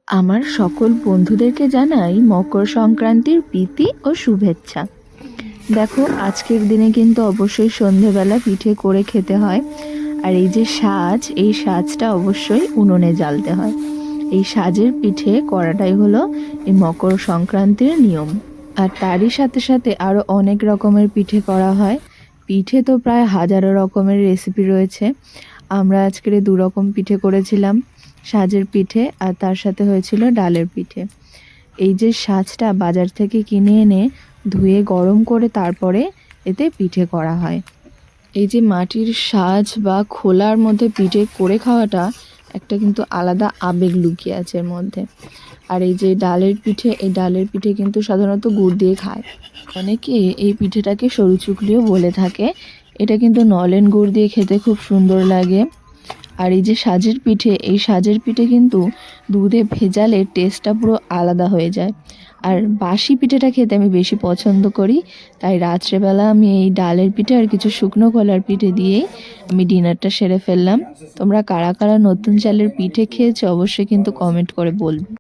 আমার সকল বন্ধুদেরকে জানাই মকর সংক্রান্তির প্রীতি ও শুভেচ্ছা। দেখো, আজকের দিনে কিন্তু অবশ্যই সন্ধেবেলা পিঠে করে খেতে হয়। আর এই যে সাজ, এই সাজটা অবশ্যই উনুনে জ্বালতে হয়। এই সাজের পিঠে করাটাই হলো এই মকর সংক্রান্তির নিয়ম। আর তারই সাথে সাথে আরও অনেক রকমের পিঠে করা হয়। পিঠে তো প্রায় হাজারো রকমের রেসিপি রয়েছে। আমরা আজকের দু রকম পিঠে করেছিলাম, সাজের পিঠে আর তার সাথে হয়েছিল ডালের পিঠে। এই যে সাজটা বাজার থেকে কিনে এনে ধুয়ে গরম করে তারপরে এতে পিঠে করা হয়। এই যে মাটির সাজ বা খোলার মধ্যে পিঠে করে খাওয়াটা একটা কিন্তু আলাদা আবেগ লুকিয়ে আছে এর মধ্যে। আর এই যে ডালের পিঠে, এই ডালের পিঠে কিন্তু সাধারণত গুড় দিয়ে খায়। অনেকে এই পিঠেটাকে সরু চুকলিও বলে থাকে। এটা কিন্তু নলেন গুড় দিয়ে খেতে খুব সুন্দর লাগে। আর এই যে সাজের পিঠে, এই সাজের পিঠে কিন্তু দুধে ভেজালে টেস্টটা পুরো আলাদা হয়ে যায়। আর বাসি পিঠেটা খেতে আমি বেশি পছন্দ করি, তাই রাত্রেবেলা আমি এই ডালের পিঠে আর কিছু শুকনো কলার পিঠে দিয়েই আমি ডিনারটা সেরে ফেললাম। তোমরা কারা কারা নতুন চালের পিঠে খেয়েছো অবশ্যই কিন্তু কমেন্ট করে বলবে।